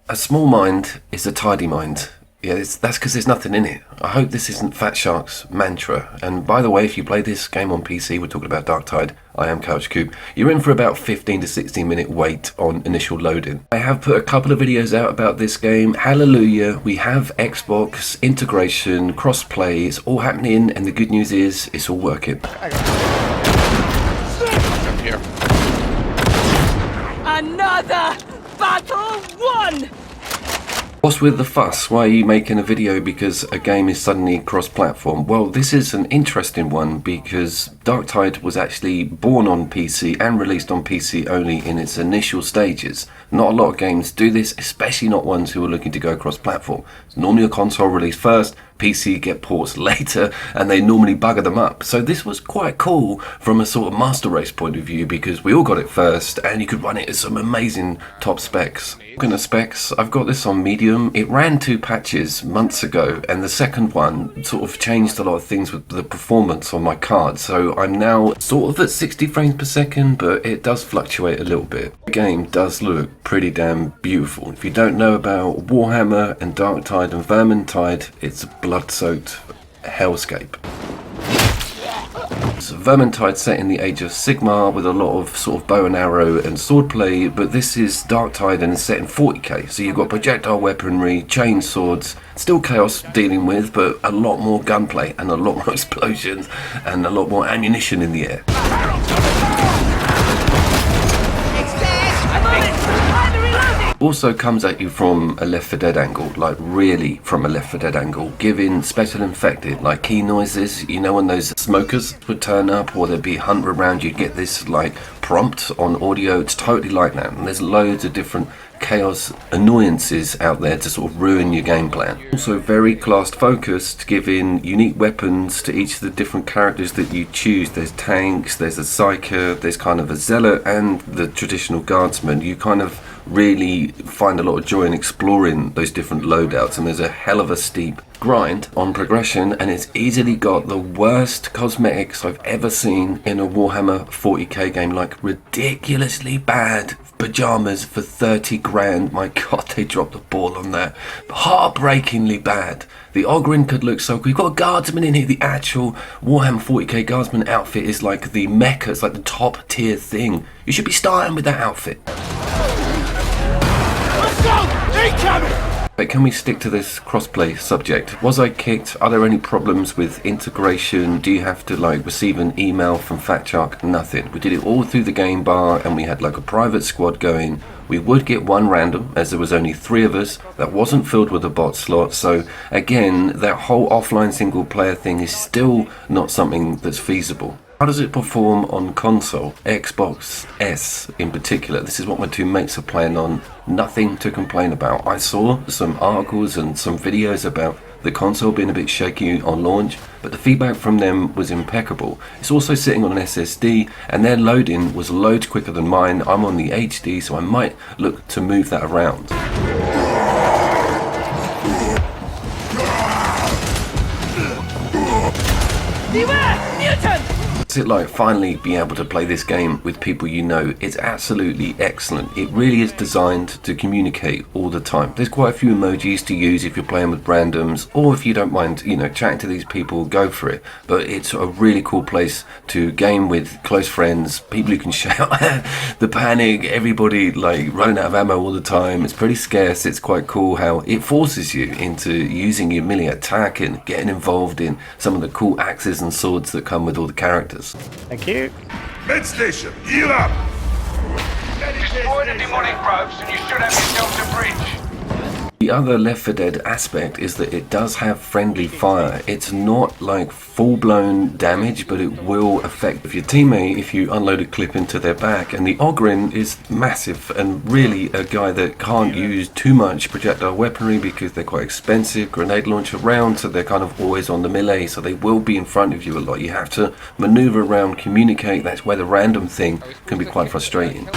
A small mind is a tidy mind. Yeah, that's because there's nothing in it. I hope this isn't Fatshark's mantra. And by the way, if you play this game on PC, we're talking about Darktide, I am CouchCube, you're in for about 15 to 16 minute wait on initial loading. I have put a couple of videos out about this game. Hallelujah, we have Xbox, integration, crossplay, it's all happening, and the good news is, it's all working. I'm here. Another battle won! What's with the fuss? Why are you making a video because a game is suddenly cross-platform? Well, this is an interesting one because Darktide was actually born on PC and released on PC only in its initial stages. Not a lot of games do this, especially not ones who are looking to go cross-platform. It's normally a console release first, PC get ports later, and they normally bugger them up. So this was quite cool from a sort of master race point of view because we all got it first and you could run it at some amazing top specs. Talking of specs, I've got this on medium. It ran 2 patches months ago and the second one sort of changed a lot of things with the performance on my card. So I'm now sort of at 60 frames per second, but it does fluctuate a little bit. The game does look pretty damn beautiful. If you don't know about Warhammer and Darktide and Vermintide, it's a blood-soaked hellscape. So Vermintide set in the age of Sigmar with a lot of sort of bow and arrow and swordplay, but this is Darktide and it's set in 40k. So you've got projectile weaponry, chain swords, still chaos dealing with, but a lot more gunplay and a lot more explosions and a lot more ammunition in the air. Also comes at you from a Left 4 Dead angle, like really from a Left 4 Dead angle, giving special infected, like key noises, you know when those smokers would turn up or there'd be a hunter around, you'd get this like prompt on audio, it's totally like that, and there's loads of different chaos annoyances out there to sort of ruin your game plan. Also very class focused, giving unique weapons to each of the different characters that you choose. There's tanks, there's a psyker, there's kind of a zealot and the traditional guardsman. You kind of really find a lot of joy in exploring those different loadouts, and there's a hell of a steep grind on progression, and it's easily got the worst cosmetics I've ever seen in a Warhammer 40k game, like ridiculously bad pajamas for 30 grand. My god, they dropped the ball on that. Heartbreakingly bad. The Ogryn could look so cool. You've got a guardsman in here. The actual Warhammer 40k guardsman outfit is like the mecha, it's like the top tier thing. You should be starting with that outfit. But can we stick to this crossplay subject? Was I kicked? Are there any problems with integration? Do you have to like receive an email from Fatshark? Nothing. We did it all through the game bar and we had like a private squad going. We would get one random as there was only 3 of us. That wasn't filled with a bot slot. So again, that whole offline single player thing is still not something that's feasible. How does it perform on console? Xbox S in particular. This is what my 2 mates are playing on. Nothing to complain about. I saw some articles and some videos about the console being a bit shaky on launch, but the feedback from them was impeccable. It's also sitting on an SSD and their loading was loads quicker than mine. I'm on the HD, so I might look to move that around. Beware! Mutant! What's it like finally being able to play this game with people you know? It's absolutely excellent. It really is designed to communicate all the time. There's quite a few emojis to use if you're playing with randoms, or if you don't mind, you know, chatting to these people, go for it. But it's a really cool place to game with close friends, people who can shout the panic, everybody like running out of ammo all the time. It's pretty scarce. It's quite cool how it forces you into using your melee attack and getting involved in some of the cool axes and swords that come with all the characters. Thank you. Med station, heal up! Destroy the demonic probes and you should have yourself a bridge. The other Left 4 Dead aspect is that it does have friendly fire. It's not like full-blown damage, but it will affect your teammate if you unload a clip into their back. And the Ogryn is massive and really a guy that can't use too much projectile weaponry because they're quite expensive, grenade launcher rounds, so they're kind of always on the melee, so they will be in front of you a lot. You have to maneuver around, communicate. That's where the random thing can be quite frustrating.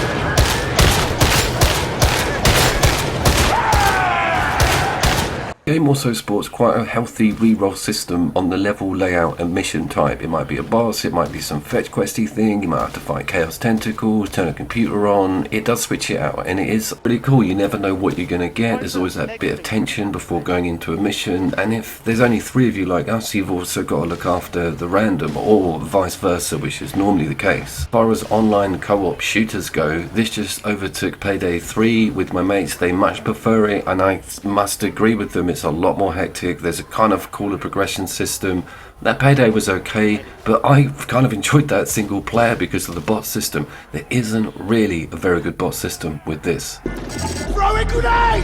Game also sports quite a healthy reroll system on the level layout and mission type. It might be a boss, it might be some fetch questy thing, you might have to fight chaos tentacles, turn a computer on. It does switch it out and it is pretty cool. You never know what you're going to get. There's always that bit of tension before going into a mission, and if there's only 3 of you like us, you've also got to look after the random, or vice versa, which is normally the case. As far as online co-op shooters go, this just overtook Payday 3 with my mates. They much prefer it, and I must agree with them. It's a lot more hectic. There's a kind of cooler progression system. That Payday was okay, but I kind of enjoyed that single player because of the bot system. There isn't really a very good bot system with this. Throw a grenade!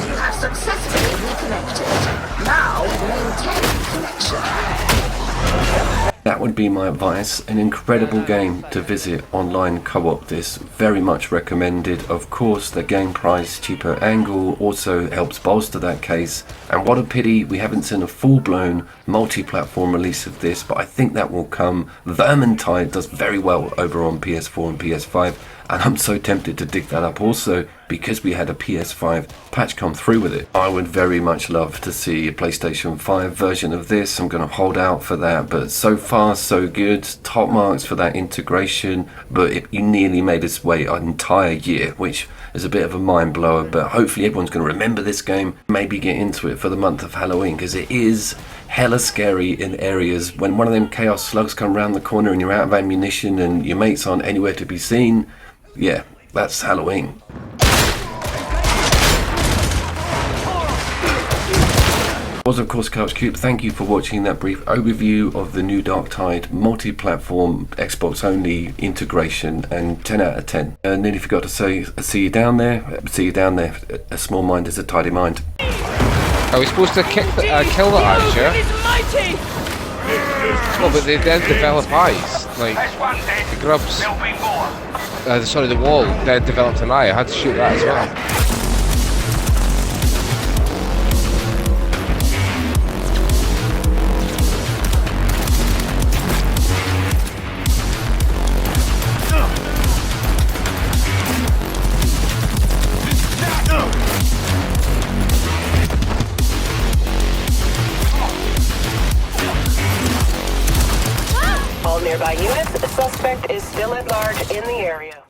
You have successfully reconnected. Now maintain connection. That would be my advice. An incredible game to visit online co-op. This very much recommended. Of course, the game price, cheaper angle also helps bolster that case. And what a pity we haven't seen a full-blown multi-platform release of this, but I think that will come. Vermintide does very well over on PS4 and PS5, and I'm so tempted to dig that up also because we had a PS5 patch come through with it. I would very much love to see a PlayStation 5 version of this. I'm going to hold out for that, but so far so good. Top marks for that integration, but it nearly made us wait an entire year, which is a bit of a mind blower, but hopefully everyone's going to remember this game, maybe get into it for the month of Halloween, because it is hella scary in areas when one of them chaos slugs come around the corner and you're out of ammunition and your mates aren't anywhere to be seen. Yeah, that's Halloween. Was of course Couch Cube. Thank you for watching that brief overview of the new Darktide multi-platform Xbox only integration, and 10 out of 10. Nearly forgot to say see you down there. See you down there. A small mind is a tidy mind. Are we supposed to kill the archer? Mighty! Oh, but they then develop eyes. Like That's one dead. the grubs. There'll be more. Sorry, the wall then developed an eye. I had to shoot that as well. All nearby units, the suspect is still at large in the area.